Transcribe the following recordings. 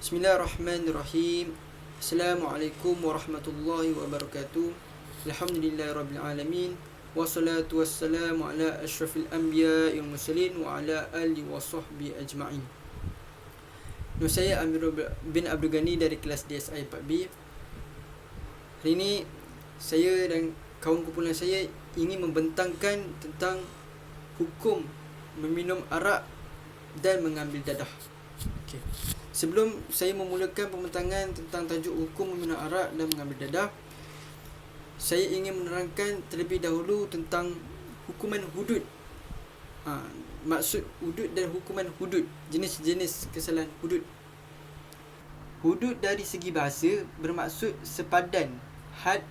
Bismillahirrahmanirrahim. Assalamualaikum warahmatullahi wabarakatuh. Alhamdulillahirabbil alamin. Wassalatu wassalamu ala asyrafil anbiya'i wal mursalin wa ala alihi wa sahbihi ajma'in. Nama saya Amir bin Abdul Ghani dari kelas DSI 4B. Hari ini saya dan kawan kumpulan saya ingin membentangkan tentang hukum meminum arak dan mengambil dadah. Okey. Sebelum saya memulakan pembentangan tentang tajuk hukum meminum arak dan mengambil dadah, saya ingin menerangkan terlebih dahulu tentang hukuman hudud. Maksud hudud dan hukuman hudud, jenis-jenis kesalahan hudud. Hudud dari segi bahasa bermaksud sepadan, had,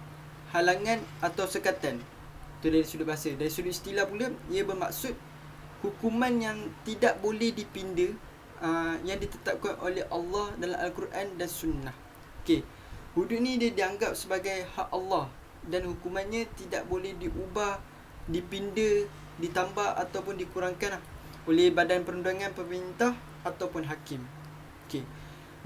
halangan atau sekatan. Itu dari sudut bahasa. Dari sudut istilah pula, ia bermaksud hukuman yang tidak boleh dipinda, yang ditetapkan oleh Allah dalam Al-Quran dan Sunnah. Okey. Hudud ni dia dianggap sebagai hak Allah dan hukumannya tidak boleh diubah, dipinda, ditambah ataupun dikurangkan oleh badan perundangan pemerintah ataupun hakim. Okey.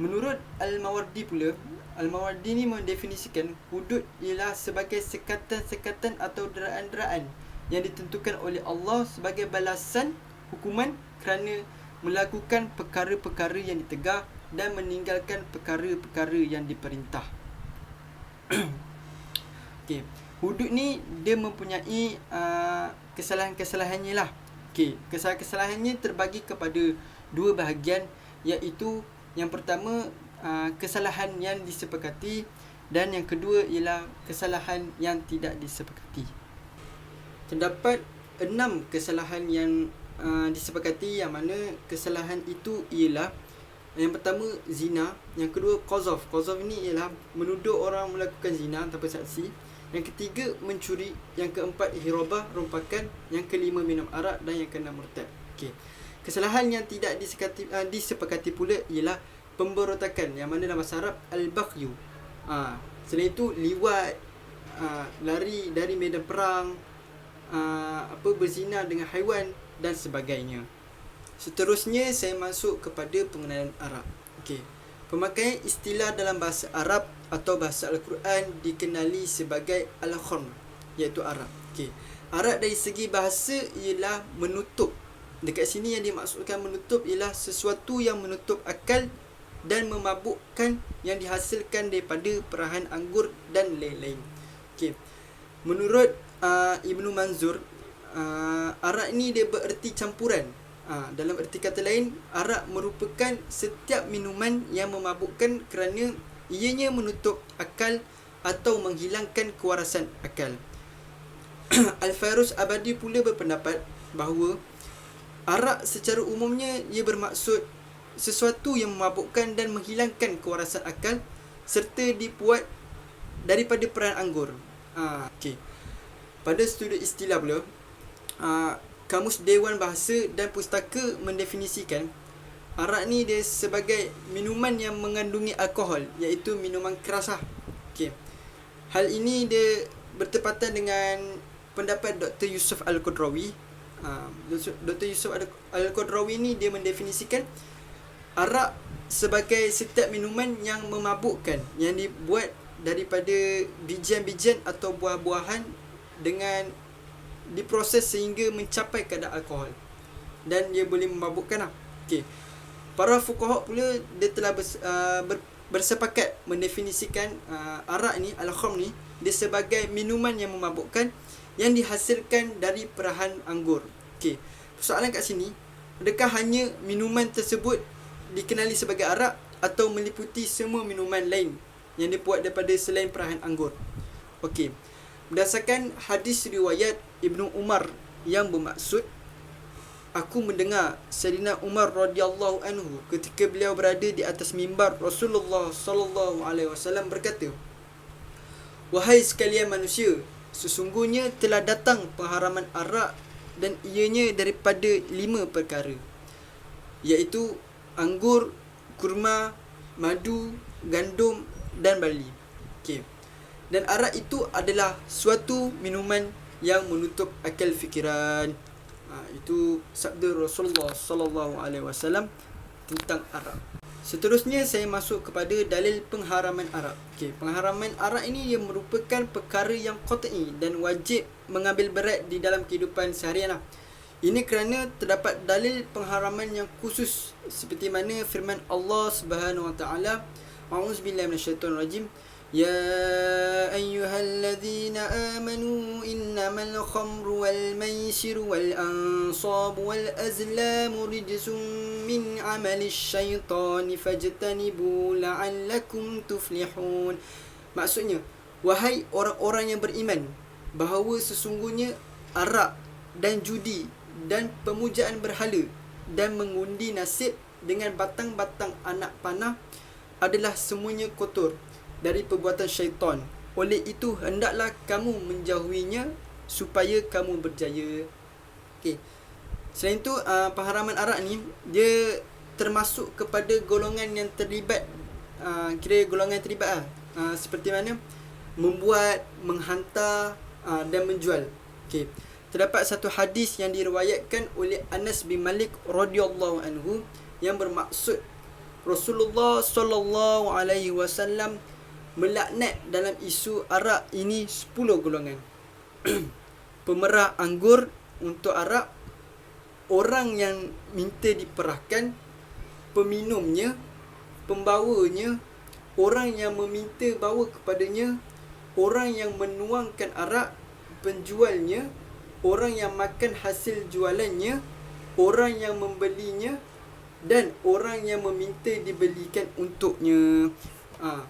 Menurut Al-Mawardi pula, Al-Mawardi ni mendefinisikan hudud ialah sebagai sekatan-sekatan atau deraan-deraan yang ditentukan oleh Allah sebagai balasan hukuman kerana melakukan perkara-perkara yang ditegah dan meninggalkan perkara-perkara yang diperintah. Okey, hudud ni dia mempunyai kesalahan-kesalahannya lah. Okey, kesalahan-kesalahannya terbagi kepada dua bahagian, iaitu yang pertama kesalahan yang disepakati dan yang kedua ialah kesalahan yang tidak disepakati. Terdapat 6 kesalahan yang disepakati, yang mana kesalahan itu ialah yang pertama zina, yang kedua qazaf. Qazaf ini ialah menuduh orang melakukan zina tanpa saksi. Yang ketiga mencuri, yang keempat hirabah, rompakan, yang kelima minum arak dan yang keenam murtad. Okey. Kesalahan yang tidak disepakati pula ialah pemberontakan, yang mana dalam bahasa Arab al-baghyu. Selain itu liwat, lari dari medan perang, berzina dengan haiwan dan sebagainya. Seterusnya saya masuk kepada pengenalan arak. Okey. Pemakaian istilah dalam bahasa Arab atau bahasa Al-Quran dikenali sebagai al-khamr, iaitu arak. Okey. Arak dari segi bahasa ialah menutup. Dekat sini yang dimaksudkan menutup ialah sesuatu yang menutup akal dan memabukkan yang dihasilkan daripada perahan anggur dan lain-lain. Okey. Menurut Ibnu Manzur, arak ni dia bererti campuran. Dalam erti kata lain, arak merupakan setiap minuman yang memabukkan kerana ianya menutup akal atau menghilangkan kewarasan akal. Al-Fairuz Abadi pula berpendapat bahawa arak secara umumnya ia bermaksud sesuatu yang memabukkan dan menghilangkan kewarasan akal serta dibuat daripada perahan anggur. Okey. Pada studi istilah pula, Kamus Dewan Bahasa dan Pustaka mendefinisikan arak ni dia sebagai minuman yang mengandungi alkohol, iaitu minuman keras lah. Okey. Hal ini dia bertepatan dengan pendapat Dr. Yusuf Al-Qadrawi. Dr. Yusuf Al-Qadrawi ni dia mendefinisikan arak sebagai setiap minuman yang memabukkan, yang dibuat daripada bijian-bijian atau buah-buahan dengan diproses sehingga mencapai kadar alkohol dan dia boleh memabukkan lah. Okey. Para fuqaha pula dia telah bersepakat mendefinisikan arak ni, al-khamr ni, dia sebagai minuman yang memabukkan yang dihasilkan dari perahan anggur. Okey. Persoalan kat sini, adakah hanya minuman tersebut dikenali sebagai arak atau meliputi semua minuman lain yang dibuat daripada selain perahan anggur? Okey. Berdasarkan hadis riwayat Ibnu Umar yang bermaksud, aku mendengar Sayyidina Umar radhiyallahu anhu ketika beliau berada di atas mimbar Rasulullah sallallahu alaihi wasallam berkata, "Wahai sekalian manusia, sesungguhnya telah datang pengharaman arak dan ianya daripada 5 perkara, iaitu anggur, kurma, madu, gandum dan barli." Okey. Dan arak itu adalah suatu minuman yang menutup akal fikiran. Itu sabda Rasulullah sallallahu alaihi wasallam tentang arak. Seterusnya saya masuk kepada dalil pengharaman arak. Okey, pengharaman arak ini ia merupakan perkara yang qat'i dan wajib mengambil berat di dalam kehidupan seharian. Ini kerana terdapat dalil pengharaman yang khusus seperti mana firman Allah Subhanahu wa taala, A'udzubillahi minasyaitonirrajim. Ya ayyuhalladzina amanu innamal khamru wal maisiru wal ansabu wal azlamu rijsun min amali syaitani fajtanibu la'allakum tuflihun. Maksudnya, wahai orang-orang yang beriman, bahawa sesungguhnya arak dan judi dan pemujaan berhala dan mengundi nasib dengan batang-batang anak panah adalah semuanya kotor dari perbuatan syaitan. Oleh itu hendaklah kamu menjauhinya supaya kamu berjaya. Okey. Selain itu pengharaman arak ni dia termasuk kepada golongan yang terlibat, kira golongan terlibat seperti mana membuat, menghantar dan menjual. Okey. Terdapat satu hadis yang diriwayatkan oleh Anas bin Malik radhiyallahu anhu yang bermaksud Rasulullah sallallahu alaihi wasallam melaknat dalam isu arak ini 10 golongan. Pemerah anggur untuk arak, orang yang minta diperahkan, peminumnya, pembawanya, orang yang meminta bawa kepadanya, orang yang menuangkan arak, penjualnya, orang yang makan hasil jualannya, orang yang membelinya, dan orang yang meminta dibelikan untuknya.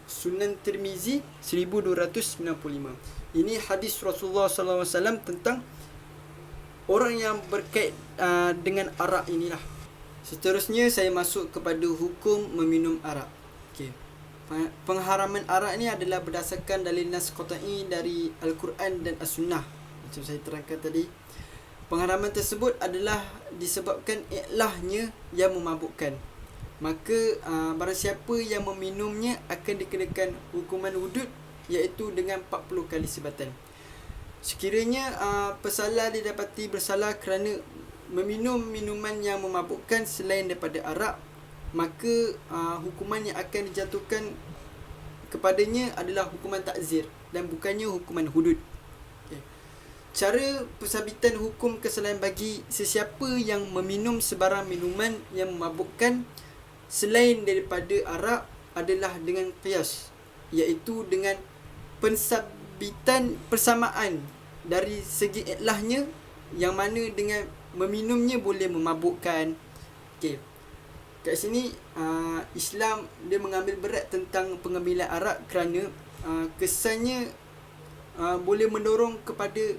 Sunan Tirmizi 1295. Ini hadis Rasulullah SAW tentang orang yang berkait dengan arak inilah. Seterusnya saya masuk kepada hukum meminum arak. Okey. Pengharaman arak ni adalah berdasarkan dalil nas qat'i dari Al-Quran dan As-Sunnah. Macam saya terangkan tadi, pengharaman tersebut adalah disebabkan iklahnya yang memabukkan. Maka barang siapa yang meminumnya akan dikenakan hukuman hudud, iaitu dengan 40 kali sebatan. Sekiranya pesalah didapati bersalah kerana meminum minuman yang memabukkan selain daripada arak, maka hukuman yang akan dijatuhkan kepadanya adalah hukuman takzir dan bukannya hukuman hudud. Okay. Cara pensabitan hukum kesalahan bagi sesiapa yang meminum sebarang minuman yang memabukkan selain daripada arak adalah dengan qiyas, iaitu dengan pensabitan persamaan dari segi iklahnya, yang mana dengan meminumnya boleh memabukkan. Okey. Kat sini Islam dia mengambil berat tentang pengambilan arak kerana kesannya boleh mendorong kepada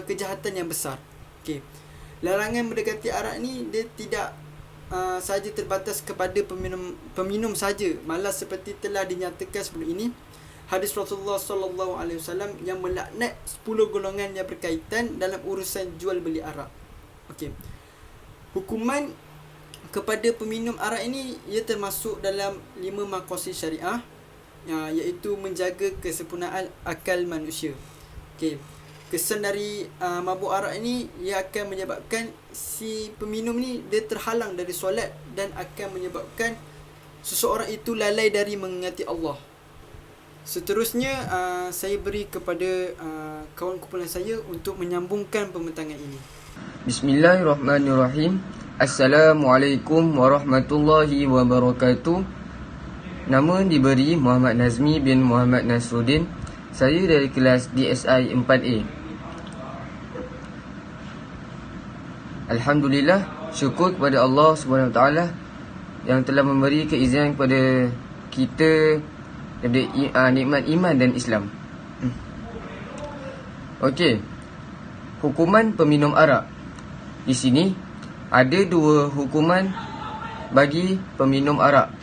kejahatan yang besar. Okey. Larangan mendekati arak ni dia tidak saja terbatas kepada peminum saja, malah seperti telah dinyatakan sebelum ini hadis Rasulullah sallallahu alaihi wasallam yang melaknat 10 golongan yang berkaitan dalam urusan jual beli arak. Okey. Hukuman kepada peminum arak ini ia termasuk dalam 5 maqasid syariah, iaitu menjaga kesempurnaan akal manusia. Okey. Kesan dari mabuk arak ini ia akan menyebabkan si peminum ni dia terhalang dari solat dan akan menyebabkan seseorang itu lalai dari mengingati Allah. Seterusnya saya beri kepada kawan kumpulan saya untuk menyambungkan pembentangan ini. Bismillahirrahmanirrahim. Assalamualaikum warahmatullahi wabarakatuh. Nama diberi Muhammad Nazmi bin Muhammad Nasruddin. Saya dari kelas DSI 4A. Alhamdulillah, syukur kepada Allah SWT yang telah memberi keizinan kepada kita daripada nikmat iman dan Islam. Okey. Hukuman peminum arak. Di sini ada 2 hukuman bagi peminum arak.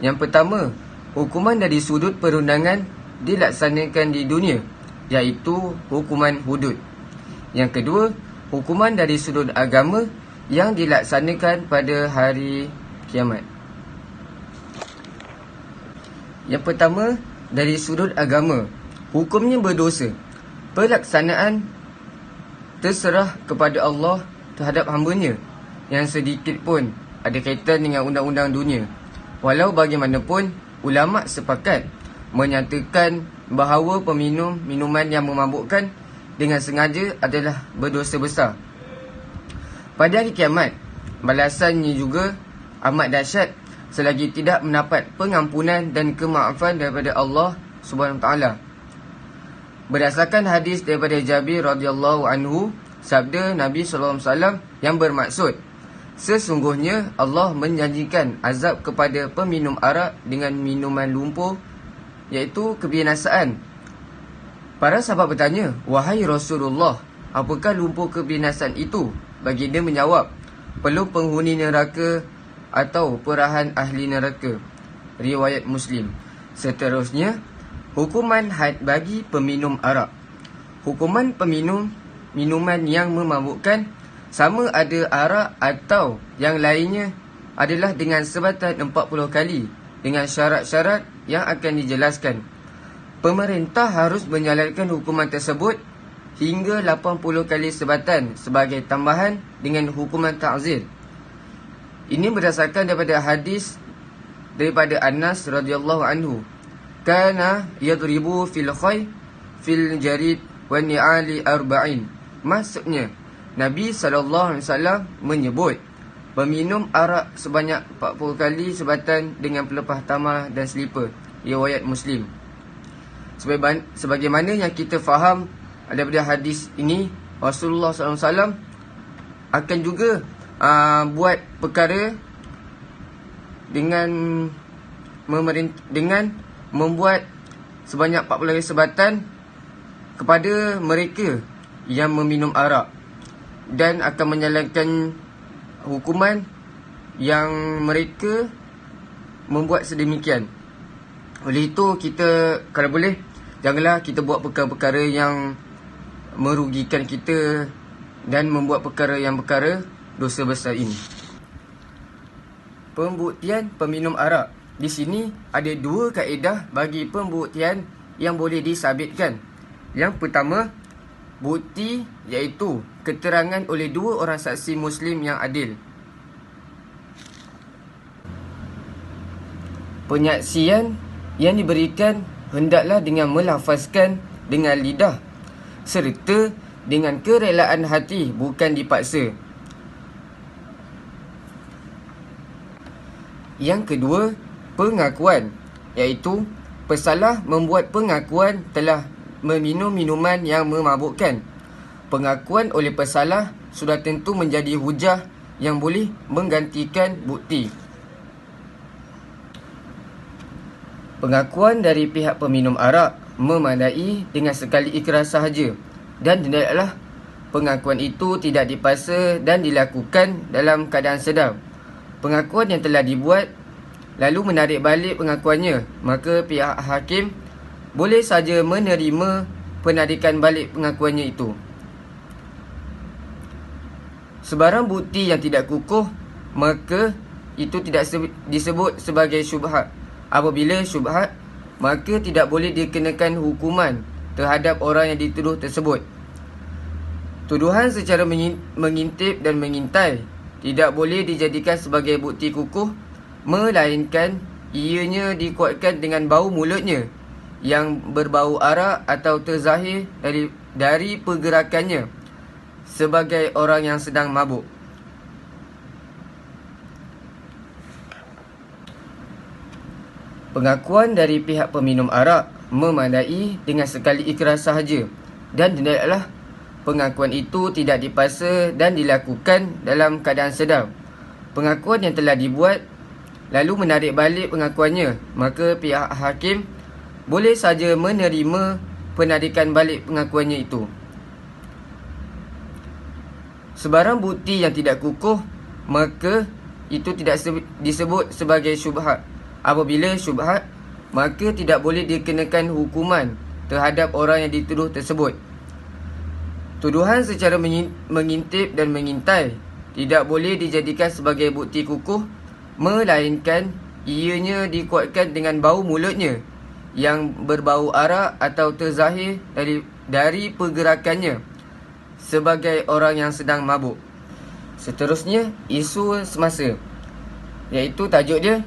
Yang pertama, hukuman dari sudut perundangan dilaksanakan di dunia, iaitu hukuman hudud. Yang kedua, hukuman dari sudut agama yang dilaksanakan pada hari kiamat. Yang pertama, dari sudut agama, hukumnya berdosa. Pelaksanaan terserah kepada Allah terhadap hamba-Nya. Yang sedikit pun ada kaitan dengan undang-undang dunia. Walau bagaimanapun, ulama sepakat menyatakan bahawa peminum minuman yang memabukkan dengan sengaja adalah berdosa besar. Pada hari kiamat, balasannya juga amat dahsyat selagi tidak mendapat pengampunan dan kemaafan daripada Allah Subhanahu Wa Taala. Berdasarkan hadis daripada Jabir radhiyallahu anhu, sabda Nabi sallallahu alaihi wasallam yang bermaksud, sesungguhnya Allah menjanjikan azab kepada peminum arak dengan minuman lumpur, iaitu kebinasaan. Para sahabat bertanya, wahai Rasulullah, apakah lumpur kebinasaan itu? Baginda menjawab, perlu penghuni neraka atau perahan ahli neraka. Riwayat Muslim. Seterusnya, hukuman had bagi peminum arak. Hukuman peminum minuman yang memabukkan, sama ada arak atau yang lainnya, adalah dengan sebatan 40 kali dengan syarat-syarat yang akan dijelaskan. Pemerintah harus menjalankan hukuman tersebut hingga 80 kali sebatan sebagai tambahan dengan hukuman ta'zir. Ini berdasarkan daripada hadis daripada Anas radhiyallahu anhu. Kana yadribu fil khay fil jarid wa ni'ali arba'in. Maksudnya, Nabi SAW menyebut peminum arak sebanyak 40 kali sebatan dengan pelepah tamar dan selipar. Riwayat Muslim. Sebagaimana yang kita faham daripada hadis ini, Rasulullah SAW akan juga buat perkara dengan membuat sebanyak 40 kali sebatan kepada mereka yang meminum arak, dan akan menjalankan hukuman yang mereka membuat sedemikian. Oleh itu, kita kalau boleh, janganlah kita buat perkara-perkara yang merugikan kita dan membuat perkara dosa besar ini. Pembuktian peminum arak. Di sini ada dua kaedah bagi pembuktian yang boleh disabitkan. Yang pertama, bukti, iaitu keterangan oleh dua orang saksi Muslim yang adil. Penyaksian yang diberikan hendaklah dengan melafazkan dengan lidah serta dengan kerelaan hati, bukan dipaksa. Yang kedua, pengakuan, iaitu pesalah membuat pengakuan telah meminum minuman yang memabukkan. Pengakuan oleh pesalah sudah tentu menjadi hujah yang boleh menggantikan bukti. Pengakuan dari pihak peminum arak memadai dengan sekali ikrar sahaja, dan hendaklah pengakuan itu tidak dipaksa dan dilakukan dalam keadaan sedar. Pengakuan yang telah dibuat lalu menarik balik pengakuannya, maka pihak hakim boleh saja menerima penarikan balik pengakuannya itu. Sebarang bukti yang tidak kukuh, maka itu tidak disebut sebagai syubhat. Apabila syubhat, maka tidak boleh dikenakan hukuman terhadap orang yang dituduh tersebut. Tuduhan secara mengintip dan mengintai tidak boleh dijadikan sebagai bukti kukuh, melainkan ianya dikuatkan dengan bau mulutnya yang berbau arak atau terzahir dari pergerakannya sebagai orang yang sedang mabuk. Pengakuan dari pihak peminum arak memadai dengan sekali ikrar sahaja, dan hendaklah pengakuan itu tidak dipaksa dan dilakukan dalam keadaan sedar. Pengakuan yang telah dibuat lalu menarik balik pengakuannya, maka pihak hakim boleh saja menerima penarikan balik pengakuannya itu. Sebarang bukti yang tidak kukuh, maka itu tidak disebut sebagai syubhat. Apabila syubhat, maka tidak boleh dikenakan hukuman terhadap orang yang dituduh tersebut. Tuduhan secara mengintip dan mengintai tidak boleh dijadikan sebagai bukti kukuh, melainkan ianya dikuatkan dengan bau mulutnya yang berbau arak atau terzahir dari pergerakannya sebagai orang yang sedang mabuk. Seterusnya, isu semasa. iaitu tajuk dia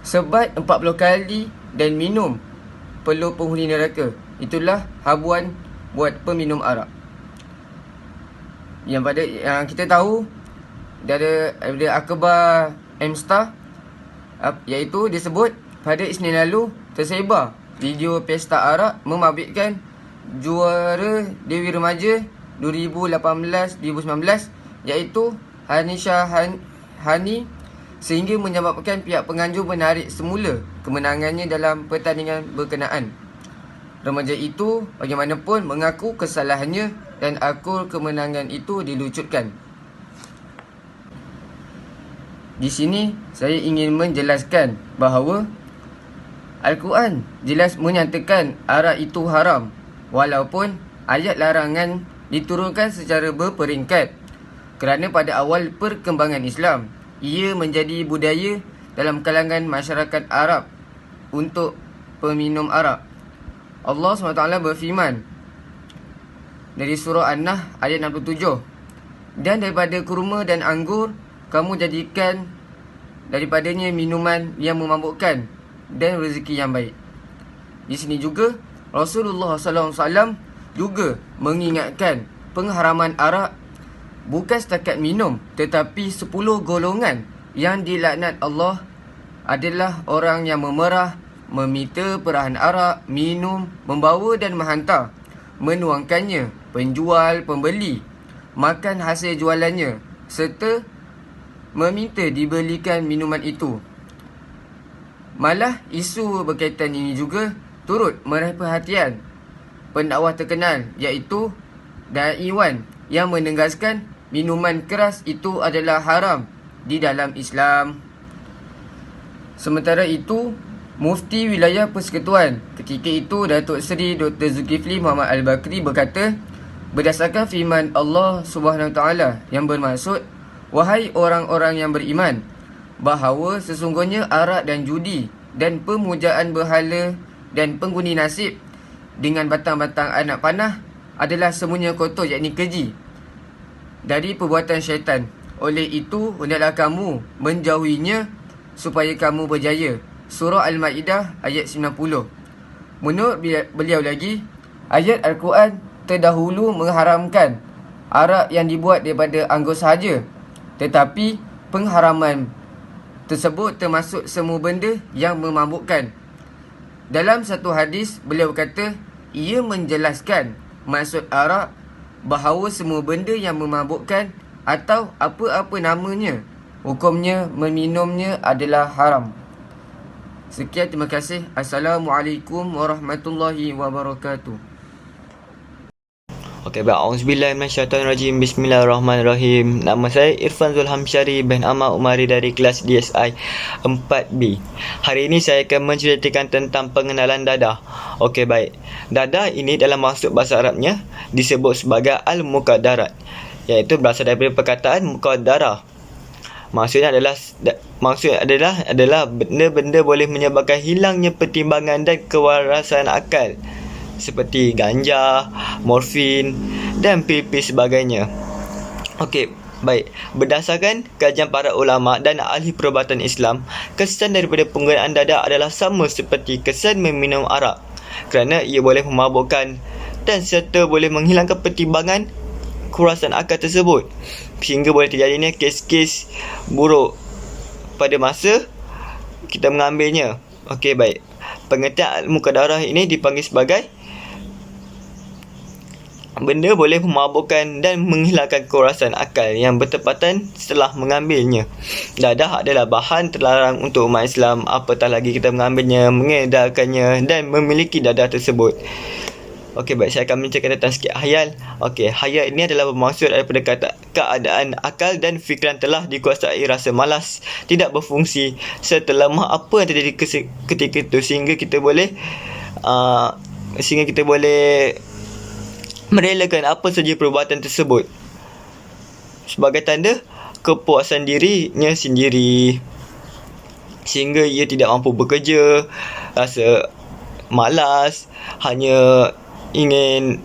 sebat 40 kali dan minum perlu penghuni neraka. Itulah habuan buat peminum arak. Yang kita tahu ada akhbar M-Star, iaitu disebut pada Isnin lalu tersebar video pesta arak memabitkan juara Dewi Remaja 2018-2019 iaitu Hanisha Hani, sehingga menyebabkan pihak penganjur menarik semula kemenangannya dalam pertandingan berkenaan. Remaja itu bagaimanapun mengaku kesalahannya dan akul kemenangan itu dilucutkan. Di sini saya ingin menjelaskan bahawa Al-Quran jelas menyatakan arak itu haram, walaupun ayat larangan diturunkan secara berperingkat. Kerana pada awal perkembangan Islam, ia menjadi budaya dalam kalangan masyarakat Arab untuk peminum arak. Allah SWT berfirman dari surah An-Nahl ayat 67, dan daripada kurma dan anggur kamu jadikan daripadanya minuman yang memabukkan dan rezeki yang baik. Di sini juga Rasulullah SAW juga mengingatkan pengharaman arak bukan setakat minum, tetapi 10 golongan yang dilaknat Allah adalah orang yang memerah, meminta perahan arak, minum, membawa dan menghantar, menuangkannya, penjual, pembeli, makan hasil jualannya, serta meminta dibelikan minuman itu. Malah isu berkaitan ini juga turut meraih perhatian pendakwah terkenal, iaitu Dai Wan, yang menegaskan minuman keras itu adalah haram di dalam Islam. Sementara itu, Mufti Wilayah Persekutuan ketika itu Datuk Seri Dr. Zulkifli Muhammad Al-Bakri berkata, berdasarkan firman Allah SWT yang bermaksud, wahai orang-orang yang beriman, bahawa sesungguhnya arak dan judi dan pemujaan berhala dan pengundi nasib dengan batang-batang anak panah adalah semuanya kotor, yakni keji, dari perbuatan syaitan. Oleh itu, hendaklah kamu menjauhinya supaya kamu berjaya. Surah Al-Ma'idah ayat 90. Menurut beliau lagi, ayat Al-Quran terdahulu mengharamkan arak yang dibuat daripada anggur sahaja, tetapi pengharaman tersebut termasuk semua benda yang memabukkan. Dalam satu hadis, beliau kata, ia menjelaskan maksud arak bahawa semua benda yang memabukkan atau apa-apa namanya, hukumnya meminumnya adalah haram. Sekian, terima kasih. Assalamualaikum warahmatullahi wabarakatuh. Okey, baik. Auzubillahi minasyaitonirrajim. Bismillahirrahmanirrahim. Nama saya Irfan Zulhamsyari bin Ahmad Umari dari kelas DSI 4B. Hari ini saya akan menceritakan tentang pengenalan dadah. Okey, baik. Dadah ini dalam maksud bahasa Arabnya disebut sebagai al-muqaddarat, iaitu berasal daripada perkataan muqaddarah. Maksudnya adalah benda-benda boleh menyebabkan hilangnya pertimbangan dan kewarasan akal, seperti ganja, morfin dan pil-pil sebagainya. Okey, baik. Berdasarkan kajian para ulama dan ahli perubatan Islam, kesan daripada penggunaan dadah adalah sama seperti kesan meminum arak, kerana ia boleh memabukkan dan serta boleh menghilangkan pertimbangan kewarasan akal tersebut, sehingga boleh terjadinya kes-kes buruk pada masa kita mengambilnya. Okey, baik. Pengertian al-muqaddarah ini dipanggil sebagai benda boleh memabukkan dan menghilangkan kewarasan akal yang bertepatan setelah mengambilnya. Dadah adalah bahan terlarang untuk umat Islam, apatah lagi kita mengambilnya, mengedarkannya dan memiliki dadah tersebut. Okey, baik, saya akan menceritakan tentang sikit hayal. Okey, hayal ini adalah bermaksud daripada keadaan akal dan fikiran telah dikuasai rasa malas, tidak berfungsi serta lemah apa yang terjadi ketika itu, sehingga kita boleh merelakan apa saja perbuatan tersebut sebagai tanda kepuasan dirinya sendiri, sehingga ia tidak mampu bekerja, rasa malas, hanya ingin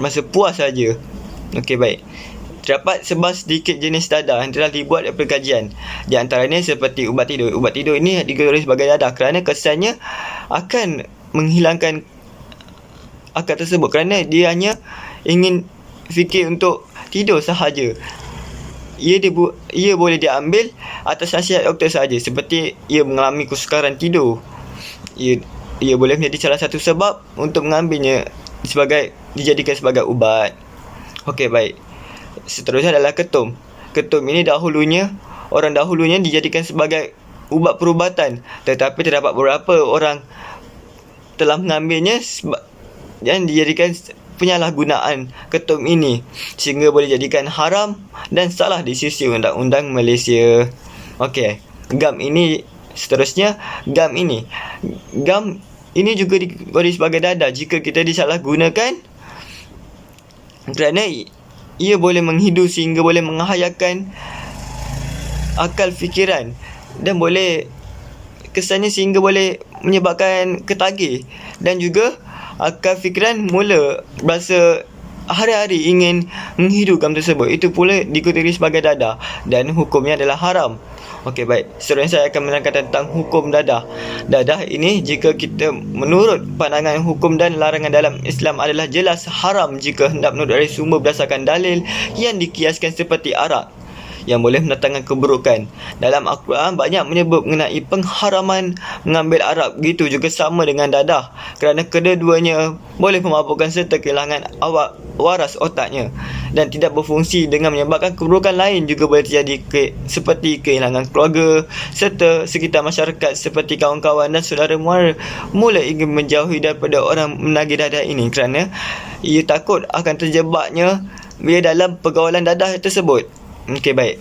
masa puas saja. Okey, baik. terdapat sebar sedikit jenis dadah yang telah dibuat daripada kajian. Di antaranya seperti ubat tidur. Ubat tidur ini dikategori sebagai dadah kerana kesannya akan menghilangkan akal tersebut, kerana dia hanya ingin fikir untuk tidur sahaja. Ia boleh diambil atas nasihat doktor sahaja, seperti ia mengalami kesukaran tidur. Ia boleh menjadi salah satu sebab untuk mengambilnya dijadikan sebagai ubat. Okey, baik. Seterusnya adalah ketum. Ketum ini orang dahulunya dijadikan sebagai ubat perubatan, tetapi terdapat beberapa orang telah mengambilnya dan dijadikan penyalahgunaan ketum ini sehingga boleh jadikan haram dan salah di sisi undang-undang Malaysia. Okey, gam ini seterusnya. Gam ini juga diberi sebagai dadah jika kita disalahgunakan, kerana ia boleh menghidu sehingga boleh menghayakan akal fikiran dan boleh kesannya sehingga boleh menyebabkan ketagih, dan juga akal fikiran mula berasa hari-hari ingin menghidu gam tersebut. Itu pula dikategori sebagai dadah dan hukumnya adalah haram. Okey, baik. Seterusnya saya akan menerangkan tentang hukum dadah. Dadah ini jika kita menurut pandangan hukum dan larangan dalam Islam adalah jelas haram jika hendak menurut dari sumber berdasarkan dalil yang dikiaskan seperti arak yang boleh mendatangkan keburukan. Dalam Al-Quran banyak menyebut mengenai pengharaman mengambil arak. Begitu juga sama dengan dadah, kerana kedua-duanya boleh memabukkan serta kehilangan waras otaknya dan tidak berfungsi dengan menyebabkan keburukan lain juga boleh terjadi seperti kehilangan keluarga serta sekitar masyarakat seperti kawan-kawan dan saudara mara mula ingin menjauhi daripada orang menagih dadah ini kerana ia takut akan terjebaknya bila dalam pergaulan dadah tersebut. Okey, baik.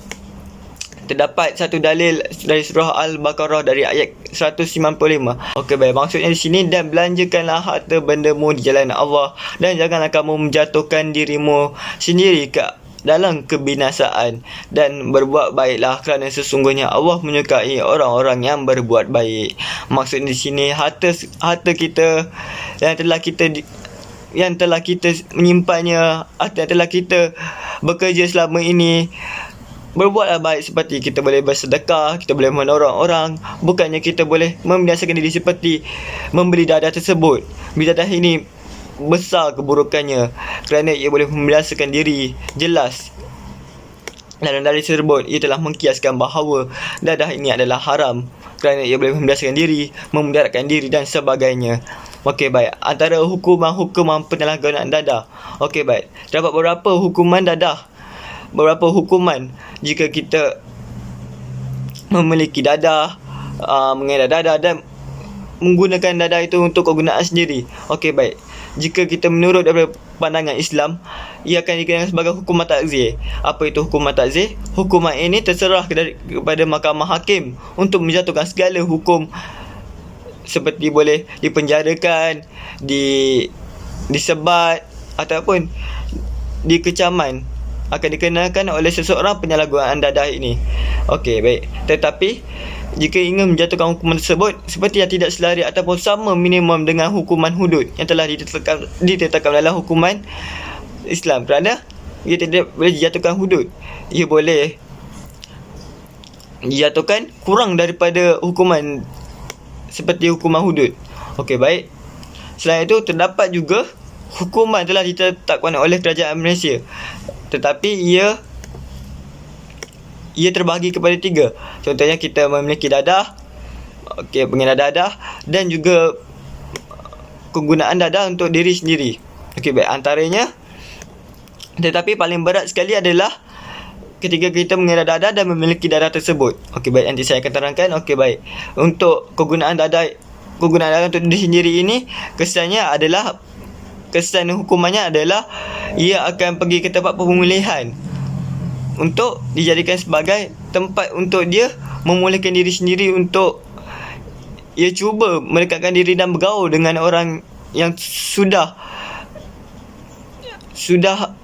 Terdapat satu dalil dari surah Al-Baqarah dari ayat 195. Okey, baik. Maksudnya di sini, dan belanjakanlah harta bendamu di jalan Allah dan janganlah kamu menjatuhkan dirimu sendiri ke dalam kebinasaan, dan berbuat baiklah kerana sesungguhnya Allah menyukai orang-orang yang berbuat baik. Maksudnya di sini harta kita yang telah kita menyimpannya, yang telah kita bekerja selama ini, berbuatlah baik seperti kita boleh bersedekah, kita boleh menolong orang. Bukannya kita boleh membinasakan diri seperti membeli dadah tersebut. Bila dadah ini besar keburukannya kerana ia boleh membinasakan diri. Jelas dalam dalil tersebut ia telah mengkiaskan bahawa dadah ini adalah haram kerana ia boleh membinasakan diri, memudaratkan diri dan sebagainya. Okey, baik. Antara hukuman penyalahgunaan dadah. Okey, baik. Terdapat beberapa hukuman dadah. Beberapa hukuman jika kita memiliki dadah, mengedah dadah dan menggunakan dadah itu untuk kegunaan sendiri. Okey, baik. Jika kita menurut daripada pandangan Islam, ia akan dikenakan sebagai hukuman takzir. Apa itu hukuman takzir? Hukuman ini terserah kepada mahkamah hakim untuk menjatuhkan segala hukum, seperti boleh dipenjarakan, disebat ataupun dikecaman, akan dikenakan oleh seseorang penyalahgunaan dadah ini. Okey, baik. Tetapi jika ingin menjatuhkan hukuman tersebut seperti yang tidak selari ataupun sama minimum dengan hukuman hudud yang telah ditetapkan dalam hukuman Islam, kerana ia tidak boleh dijatuhkan hudud, ia boleh dijatuhkan kurang daripada hukuman seperti hukuman hudud. Okey, baik. Selain itu, terdapat juga hukuman telah ditetapkan oleh kerajaan Malaysia, tetapi ia terbahagi kepada 3. Contohnya kita memiliki dadah, okey, pengedah dadah dan juga penggunaan dadah untuk diri sendiri. Okey, baik. Antaranya, tetapi paling berat sekali adalah ketika kita mengedah dadah dan memiliki dadah tersebut. Okey, baik, nanti saya akan terangkan. Okey, baik. Untuk kegunaan dadah untuk diri sendiri ini, kesan hukumannya adalah ia akan pergi ke tempat pemulihan untuk dijadikan sebagai tempat untuk dia memulihkan diri sendiri, untuk ia cuba mendekatkan diri dan bergaul dengan orang yang sudah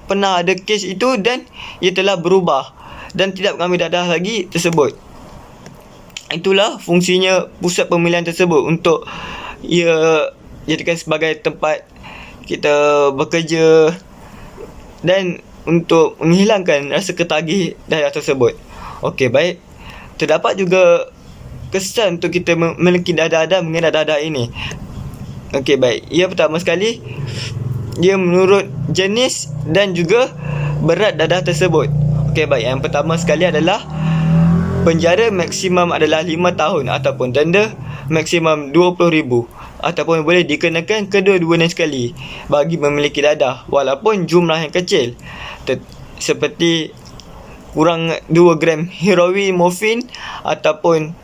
pernah ada kes itu dan ia telah berubah dan tidak mengambil dadah lagi tersebut. Itulah fungsinya pusat pemilihan tersebut, untuk ia jadikan sebagai tempat kita bekerja dan untuk menghilangkan rasa ketagih dadah tersebut. Okey, baik. Terdapat juga kesan untuk kita memiliki dadah dan mengenal dadah ini. Okey, baik. Ia pertama sekali, dia menurut jenis dan juga berat dadah tersebut. Okey, baik. Yang pertama sekali adalah penjara maksimum adalah 5 tahun ataupun denda maksimum 20,000 ataupun boleh dikenakan kedua-duanya sekali bagi memiliki dadah walaupun jumlah yang kecil, seperti kurang 2 gram heroin, morfin ataupun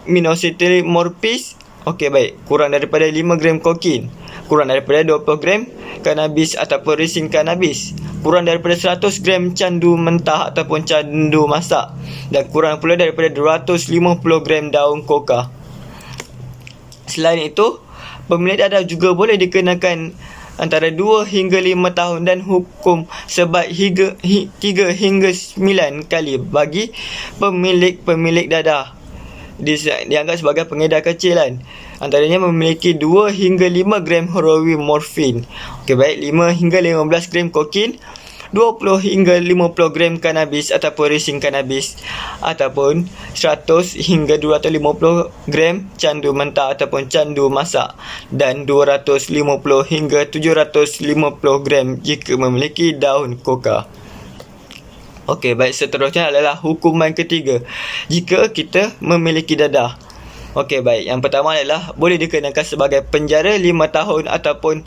minoxidil morphis. Okey, baik. Kurang daripada 5 gram kokain, kurang daripada 20 gram kanabis ataupun resin kanabis, kurang daripada 100 gram candu mentah ataupun candu masak, dan kurang pula daripada 250 gram daun koka. Selain itu, pemilik dadah juga boleh dikenakan antara 2 hingga 5 tahun dan hukum sebat 3 hingga 9 kali bagi pemilik dadah. Dianggap sebagai pengedar kecilan. Antaranya memiliki 2 hingga 5 gram heroin, morfin. Okey, baik. 5 hingga 15 gram kokain, 20 hingga 50 gram kanabis ataupun resin kanabis, ataupun 100 hingga 250 gram candu mentah ataupun candu masak, dan 250 hingga 750 gram jika memiliki daun koka. Okey, baik. Seterusnya adalah hukuman ketiga jika kita memiliki dadah. Okey, baik. Yang pertama adalah boleh dikenakan sebagai penjara 5 tahun ataupun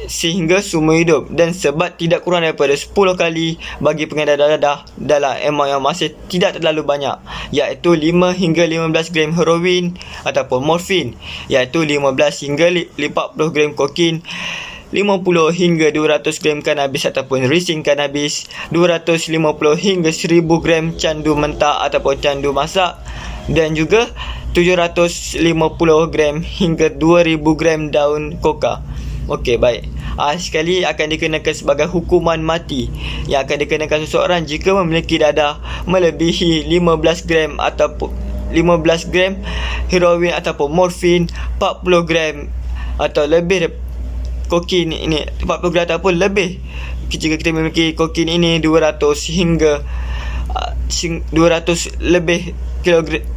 sehingga seumur hidup, dan sebat tidak kurang daripada 10 kali bagi pengedar dadah dalam amount yang masih tidak terlalu banyak, iaitu 5 hingga 15 gram heroin ataupun morfin, iaitu 15 hingga 40 gram kokain, 50 hingga 200 gram kanabis ataupun resin kanabis, 250 hingga 1000 gram candu mentah ataupun candu masak, dan juga 750 gram hingga 2000 gram daun koka. Okey, baik. Sekali akan dikenakan sebagai hukuman mati yang akan dikenakan seseorang jika memiliki dadah melebihi 15 gram ataupun 15 gram heroin ataupun morfin, 40 gram atau lebih kokain ini, 40 gram ataupun lebih. Jika kita memiliki kokain ini 200 hingga 200 lebih kilogram,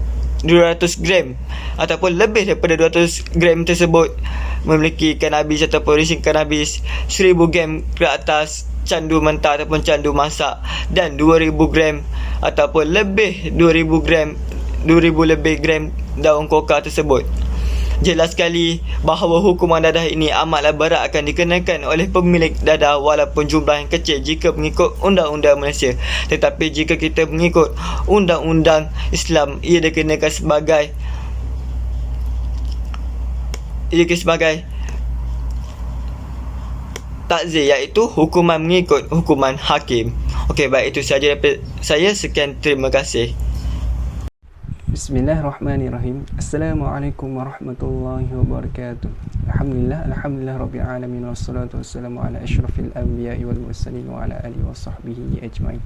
200 gram ataupun lebih daripada 200 gram tersebut memiliki kanabis ataupun resin kanabis, 1000 gram ke atas candu mentah ataupun candu masak, dan 2000 gram ataupun lebih 2000 lebih gram daun koka tersebut. Jelas sekali bahawa hukuman dadah ini amatlah berat akan dikenakan oleh pemilik dadah walaupun jumlah yang kecil jika mengikut undang-undang Malaysia. Tetapi jika kita mengikut undang-undang Islam, ia dikenakan sebagai takzir, iaitu hukuman mengikut hukuman hakim. Okey, baik, itu sahaja daripada saya. Sekian, terima kasih. Bismillahirrahmanirrahim. Assalamualaikum warahmatullahi wabarakatuh. Alhamdulillah rabbil alamin, wassalatu wassalamu ala asyrafil anbiya'i wal mursalin wa ala alihi wa sahbihi ajmain.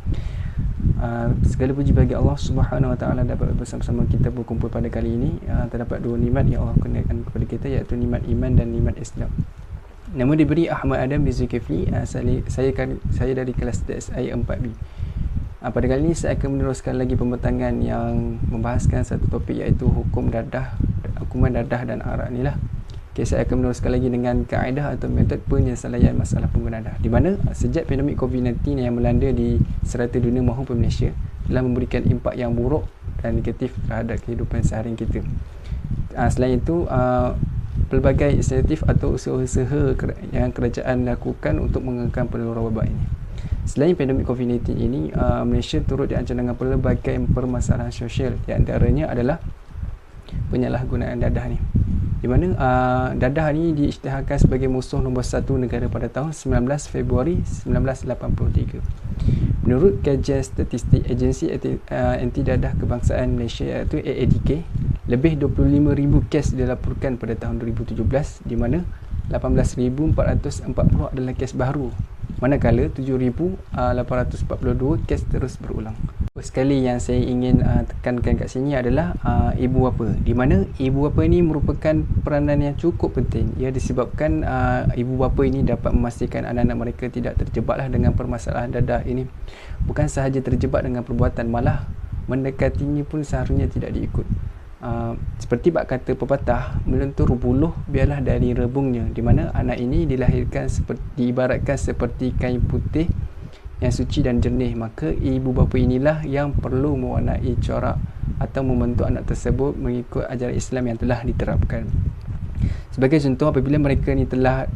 Segala puji bagi Allah Subhanahu wa taala dapat bersama-sama kita berkumpul pada kali ini. Terdapat 2 nikmat yang Allah kurniakan kepada kita, iaitu nikmat iman dan nikmat Islam. Nama diberi Ahmad Adam bin Zulkifli. Saya dari kelas DSI 4B. Pada kali ini saya akan meneruskan lagi pembentangan yang membahaskan satu topik, iaitu hukuman dadah dan arak ni lah. Okay, saya akan meneruskan lagi dengan kaedah atau metod penyelesaian masalah pengguna dadah, di mana sejak pandemik COVID-19 yang melanda di serata dunia maupun Malaysia telah memberikan impak yang buruk dan negatif terhadap kehidupan seharian kita. Selain itu, pelbagai inisiatif atau usaha-usaha yang kerajaan lakukan untuk mengekalkan penularan wabak ini. Selain pandemik COVID-19 ini, Malaysia turut diancam dengan pelbagai permasalahan sosial. Di antaranya adalah penyalahgunaan dadah ni, di mana dadah ni diisytiharkan sebagai musuh nombor 1 negara pada tahun 19 Februari 1983. Menurut kajian statistik Agensi Anti Dadah Kebangsaan Malaysia, iaitu AADK, lebih 25,000 kes dilaporkan pada tahun 2017, di mana 18,440 adalah kes baru, manakala 7,842 kes terus berulang. Sekali yang saya ingin tekankan kat sini adalah ibu bapa, di mana ibu bapa ini merupakan peranan yang cukup penting. Ia disebabkan ibu bapa ini dapat memastikan anak-anak mereka tidak terjebaklah dengan permasalahan dadah ini. Bukan sahaja terjebak dengan perbuatan, malah mendekatinya pun seharusnya tidak diikut. Seperti bab kata pepatah, melentur buluh biarlah dari rebungnya, di mana anak ini dilahirkan diibaratkan seperti kain putih yang suci dan jernih. Maka ibu bapa inilah yang perlu mewarnai corak atau membentuk anak tersebut mengikut ajaran Islam yang telah diterapkan. Sebagai contoh, apabila mereka ni telah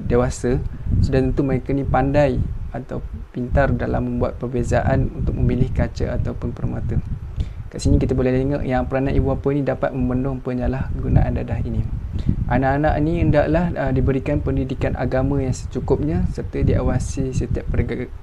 dewasa, sudah tentu mereka ni pandai atau pintar dalam membuat perbezaan untuk memilih kaca ataupun permata. Kat sini kita boleh tengok yang peranan ibu bapa ni dapat membendung penyalahgunaan dadah ini. Anak-anak ni hendaklah diberikan pendidikan agama yang secukupnya serta diawasi setiap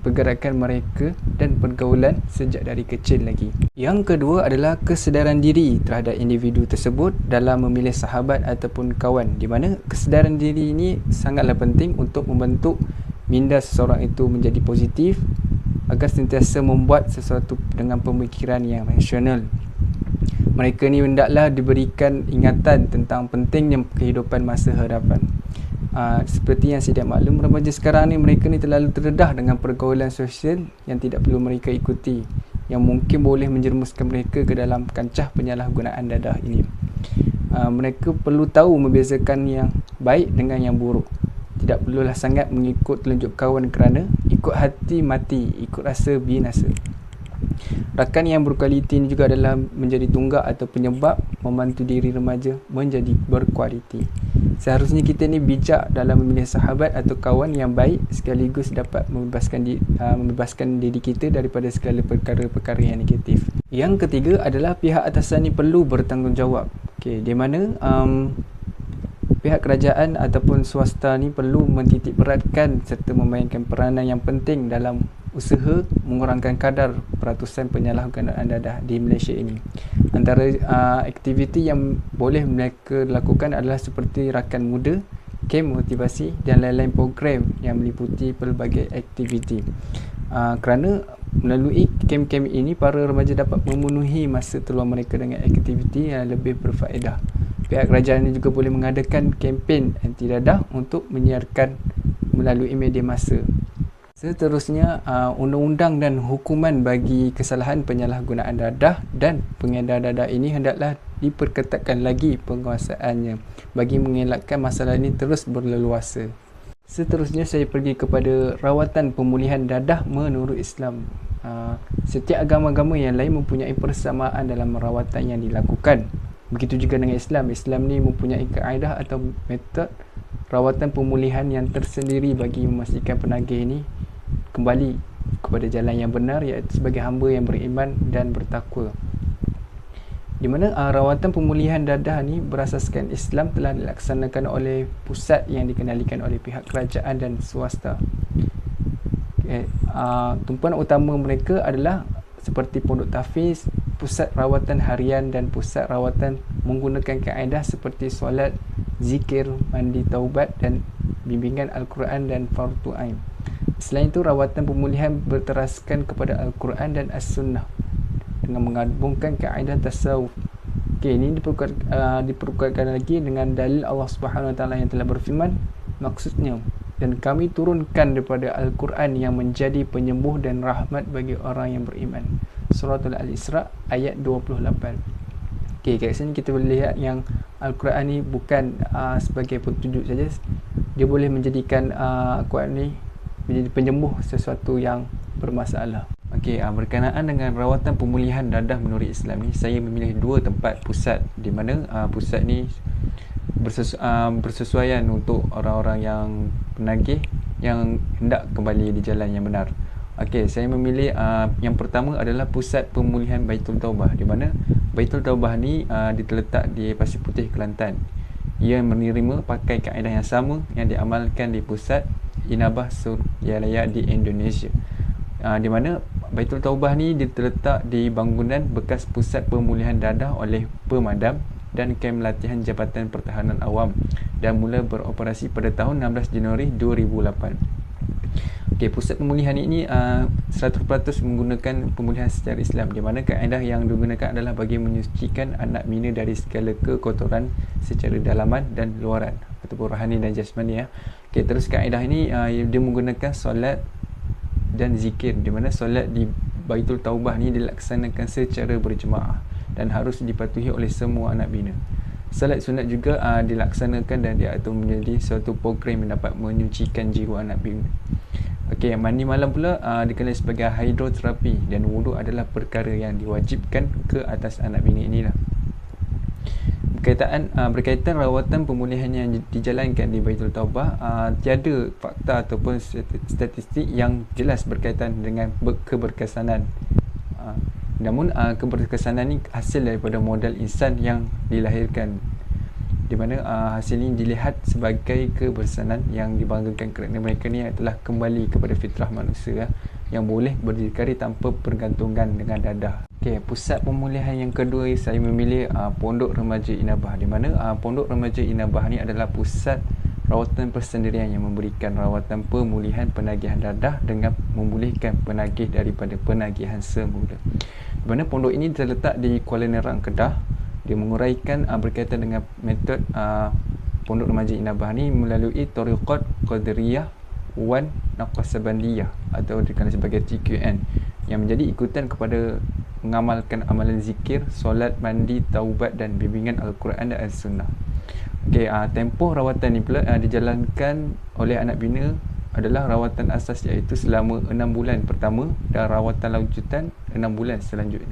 pergerakan mereka dan pergaulan sejak dari kecil lagi. Yang kedua adalah kesedaran diri terhadap individu tersebut dalam memilih sahabat ataupun kawan, di mana kesedaran diri ini sangatlah penting untuk membentuk minda seseorang itu menjadi positif agar sentiasa membuat sesuatu dengan pemikiran yang rasional. Mereka ni hendaklah diberikan ingatan tentang pentingnya kehidupan masa hadapan. Seperti yang saya maklum, remaja sekarang ni mereka ni terlalu terdedah dengan pergaulan sosial yang tidak perlu mereka ikuti, yang mungkin boleh menjerumuskan mereka ke dalam kancah penyalahgunaan dadah ini. Mereka perlu tahu membezakan yang baik dengan yang buruk. Tidak perlulah sangat mengikut telunjuk kawan, kerana ikut hati mati, ikut rasa binasa. Rakan yang berkualiti ini juga adalah menjadi tunggak atau penyebab membantu diri remaja menjadi berkualiti. Seharusnya kita ni bijak dalam memilih sahabat atau kawan yang baik, sekaligus dapat membebaskan diri kita daripada segala perkara-perkara yang negatif. Yang ketiga adalah pihak atasan ni perlu bertanggungjawab. Di mana pihak kerajaan ataupun swasta ni perlu mentitik beratkan serta memainkan peranan yang penting dalam usaha mengurangkan kadar peratusan penyalahgunaan dadah di Malaysia ini. Antara aktiviti yang boleh mereka lakukan adalah seperti rakan muda, kem motivasi dan lain-lain program yang meliputi pelbagai aktiviti. Kerana melalui kem-kem ini, para remaja dapat memenuhi masa terluang mereka dengan aktiviti yang lebih berfaedah. Pihak kerajaan ini juga boleh mengadakan kempen anti dadah untuk menyiarkan melalui media massa. Seterusnya, undang-undang dan hukuman bagi kesalahan penyalahgunaan dadah dan pengedar dadah ini hendaklah diperketatkan lagi penguasaannya bagi mengelakkan masalah ini terus berleluasa. Seterusnya, saya pergi kepada rawatan pemulihan dadah menurut Islam. Setiap agama-agama yang lain mempunyai persamaan dalam rawatan yang dilakukan. Begitu juga dengan Islam. Islam ni mempunyai kaedah atau metod rawatan pemulihan yang tersendiri bagi memastikan penagih ini kembali kepada jalan yang benar, iaitu sebagai hamba yang beriman dan bertakwa. Di mana rawatan pemulihan dadah ni berasaskan Islam telah dilaksanakan oleh pusat yang dikendalikan oleh pihak kerajaan dan swasta. Tumpuan utama mereka adalah seperti pondok tahfiz, pusat rawatan harian dan pusat rawatan menggunakan kaedah seperti solat, zikir, mandi taubat dan bimbingan Al-Quran dan fardu ain. Selain itu, rawatan pemulihan berteraskan kepada Al-Quran dan As-Sunnah dengan menggabungkan kaedah tasawuf. Ini diperkuatkan lagi dengan dalil Allah Subhanahu Wa Taala yang telah berfirman, maksudnya, dan kami turunkan daripada Al-Quran yang menjadi penyembuh dan rahmat bagi orang yang beriman. Surah Al-Isra ayat 28. Kat sini kita boleh lihat yang Al-Quran ni bukan sebagai petunjuk saja. Dia boleh menjadikan Al-Quran ni menjadi penyembuh sesuatu yang bermasalah. Berkenaan dengan rawatan pemulihan dadah menurut Islam ni, saya memilih dua tempat pusat, di mana pusat ni bersesuaian untuk orang-orang yang penagih yang hendak kembali di jalan yang benar. Saya memilih yang pertama adalah pusat pemulihan Baitul Taubah, di mana Baitul Taubah ni terletak di Pasir Putih, Kelantan. Ia menerima pakai kaedah yang sama yang diamalkan di pusat Inabah Suryalaya di Indonesia. Di mana Baitul Taubah ni terletak di bangunan bekas pusat pemulihan dadah oleh pemadam dan kem latihan Jabatan Pertahanan Awam dan mula beroperasi pada tahun 16 Januari 2008. Okey, pusat pemulihan ini 100% menggunakan pemulihan secara Islam, di mana kaedah yang digunakan adalah bagi menyucikan anak bina dari segala kekotoran secara dalaman dan luaran ataupun rohani dan jasmani ya. Okey, terus kaedah ini dia menggunakan solat dan zikir, di mana solat di Baitul Taubah ni dilaksanakan secara berjemaah dan harus dipatuhi oleh semua anak bina. Salat sunat juga dilaksanakan dan diatur menjadi suatu program yang dapat menyucikan jiwa anak bina. Okey, mandi malam pula dikenali sebagai hidroterapi, dan wuduk adalah perkara yang diwajibkan ke atas anak bina inilah. Berkaitan rawatan pemulihan yang dijalankan di Baitul Taubah, tiada fakta ataupun statistik yang jelas berkaitan dengan keberkesanan. Namun keberkesanan ni hasil daripada modal insan yang dilahirkan, di mana hasil ini dilihat sebagai keberkesanan yang dibanggakan kerana mereka ni telah kembali kepada fitrah manusia yang boleh berdikari tanpa pergantungan dengan dadah. Okey, pusat pemulihan yang kedua saya memilih Pondok Remaja Inabah, di mana Pondok Remaja Inabah ni adalah pusat rawatan persendirian yang memberikan rawatan pemulihan penagihan dadah dengan memulihkan penagih daripada penagihan semula. Di mana pondok ini terletak di Kuala Nerang, Kedah. Dia menguraikan berkaitan dengan metod Pondok Remaja Inabah ni melalui Tariqat Qadiriyah Wan Naqasabandiyah atau dikenali sebagai TQN, yang menjadi ikutan kepada mengamalkan amalan zikir, solat, mandi, taubat dan bimbingan Al-Quran dan As-Sunnah. Okey, tempoh rawatan ni pula dijalankan oleh anak bina adalah rawatan asas, iaitu selama 6 bulan pertama, dan rawatan lanjutan 6 bulan selanjutnya.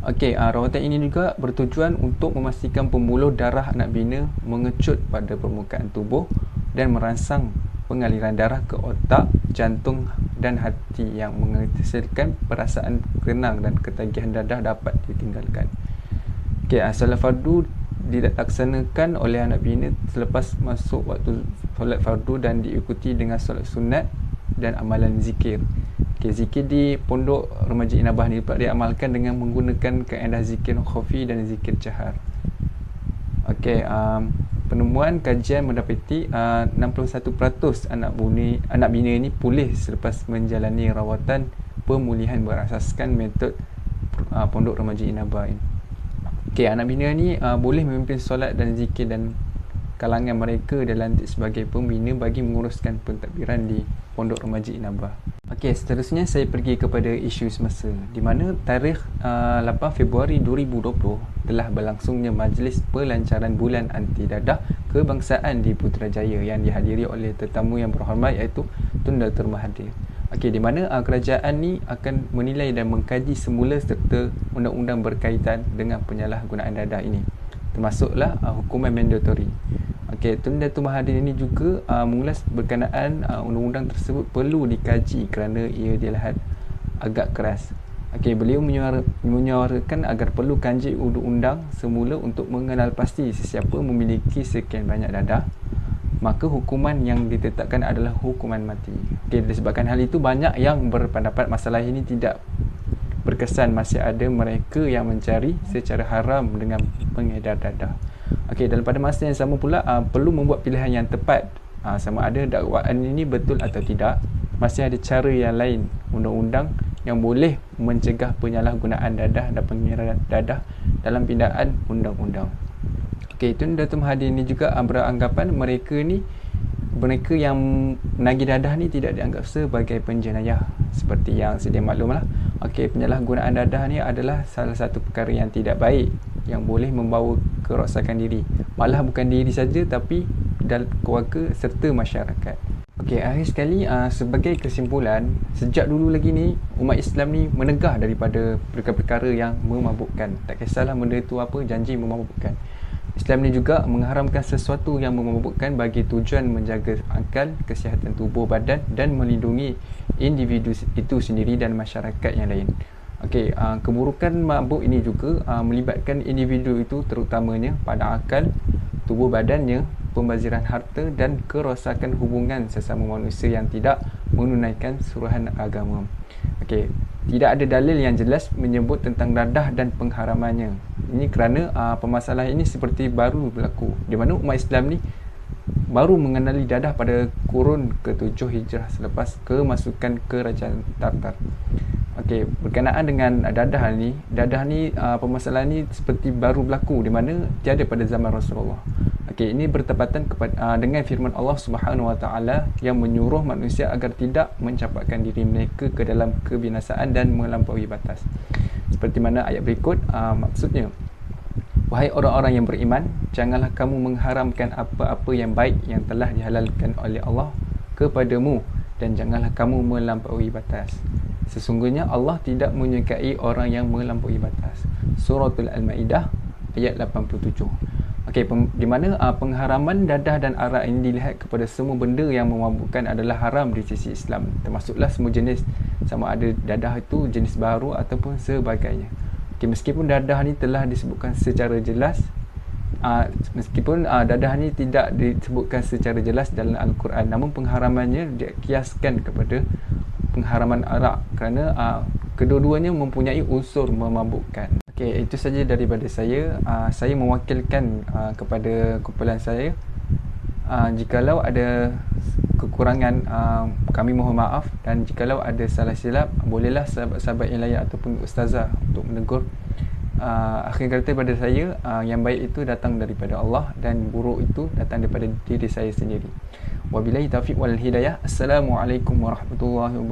Okey, rawatan ini juga bertujuan untuk memastikan pembuluh darah anak bina mengecut pada permukaan tubuh dan merangsang pengaliran darah ke otak, jantung dan hati, yang menghasilkan perasaan kerenang dan ketagihan dadah dapat ditinggalkan. Okey, solat fardu dilaksanakan oleh anak bina selepas masuk waktu solat fardu dan diikuti dengan solat sunat dan amalan zikir. Okay, zikir di Pondok Remaja Inabah ni pula diamalkan dengan menggunakan kaedah zikir khafi dan zikir jahar. Okey, penemuan kajian mendapati 61% anak bina ni pulih selepas menjalani rawatan pemulihan berasaskan metod Pondok Remaja Inabah ini. Okey, anak bina ni boleh memimpin solat dan zikir, dan kalangan mereka dilantik sebagai pembina bagi menguruskan pentadbiran di Pondok Remaja Inabah. Okey, seterusnya saya pergi kepada isu semasa, di mana tarikh 8 Februari 2020 telah berlangsungnya Majlis Pelancaran Bulan Anti Dadah Kebangsaan di Putrajaya yang dihadiri oleh tetamu yang berhormat, iaitu Tun Dr. Mahathir. Okey, di mana kerajaan ni akan menilai dan mengkaji semula serta undang-undang berkaitan dengan penyalahgunaan dadah ini, termasuklah hukuman mandatori. Okey, Tun Datuk Mahathir ini juga mengulas berkenaan undang-undang tersebut perlu dikaji kerana ia dilihat agak keras. Okey, beliau menyuarakan agar perlu kaji undang-undang semula untuk mengenal pasti sesiapa memiliki sekian banyak dadah, maka hukuman yang ditetapkan adalah hukuman mati. Okey, disebabkan hal itu banyak yang berpendapat masalah ini tidak berkesan, masih ada mereka yang mencari secara haram dengan pengedar dadah. Okey, dan pada masa yang sama pula perlu membuat pilihan yang tepat, sama ada dakwaan ini betul atau tidak. Masih ada cara yang lain undang-undang yang boleh mencegah penyalahgunaan dadah dan pengedaran dadah dalam pindaan undang-undang. Okey, Tun Datuk Mahathir ini juga beranggapan mereka yang menagih dadah ni tidak dianggap sebagai penjenayah, seperti yang sedia maklumlah. Okey, penyalahgunaan dadah ni adalah salah satu perkara yang tidak baik yang boleh membawa kerosakan diri, malah bukan diri saja tapi dan keluarga serta masyarakat. Okey, akhir sekali sebagai kesimpulan, sejak dulu lagi ni umat Islam ni menegah daripada perkara-perkara yang memabukkan. Tak kisahlah benda itu apa, janji memabukkan. Islam ni juga mengharamkan sesuatu yang memabukkan bagi tujuan menjaga akal, kesihatan tubuh badan dan melindungi individu itu sendiri dan masyarakat yang lain. Okey, keburukan mabuk ini juga melibatkan individu itu terutamanya pada akal, tubuh badannya, pembaziran harta dan kerosakan hubungan sesama manusia yang tidak menunaikan suruhan agama. Okey, tidak ada dalil yang jelas menyebut tentang dadah dan pengharamannya. Ini kerana permasalahan ini seperti baru berlaku, di mana umat Islam ni baru mengenali dadah pada kurun ke-7 Hijrah selepas kemasukan kerajaan Tartar. Okey, berkenaan dengan dadah ni, permasalahan ni seperti baru berlaku di mana tiada pada zaman Rasulullah. Okey, ini bertepatan dengan firman Allah Subhanahu Wa Taala yang menyuruh manusia agar tidak mencampakkan diri mereka ke dalam kebinasaan dan melampaui batas. Seperti mana ayat berikut, maksudnya, wahai orang-orang yang beriman, janganlah kamu mengharamkan apa-apa yang baik yang telah dihalalkan oleh Allah kepadamu, dan janganlah kamu melampaui batas. Sesungguhnya Allah tidak menyukai orang yang melampaui batas. Suratul Al-Maidah ayat 87. Okey, di mana pengharaman dadah dan arak ini dilihat kepada semua benda yang memabukkan adalah haram di sisi Islam, termasuklah semua jenis, sama ada dadah itu jenis baru ataupun sebagainya. Okay, meskipun dadah ni telah disebutkan secara jelas, dadah ni tidak disebutkan secara jelas dalam Al-Quran, namun pengharamannya dikiaskan kepada pengharaman arak kerana kedua-duanya mempunyai unsur memabukkan. Okey, itu saja daripada saya. Saya mewakilkan kepada kumpulan saya. Jikalau ada kekurangan, kami mohon maaf, dan jikalau ada salah silap, bolehlah sahabat-sahabat yang lain ataupun ustazah untuk menegur. Akhir kata pada saya, yang baik itu datang daripada Allah dan buruk itu datang daripada diri saya sendiri. Wabillahi taufiq wal hidayah. Assalamualaikum warahmatullahi wabarakatuh.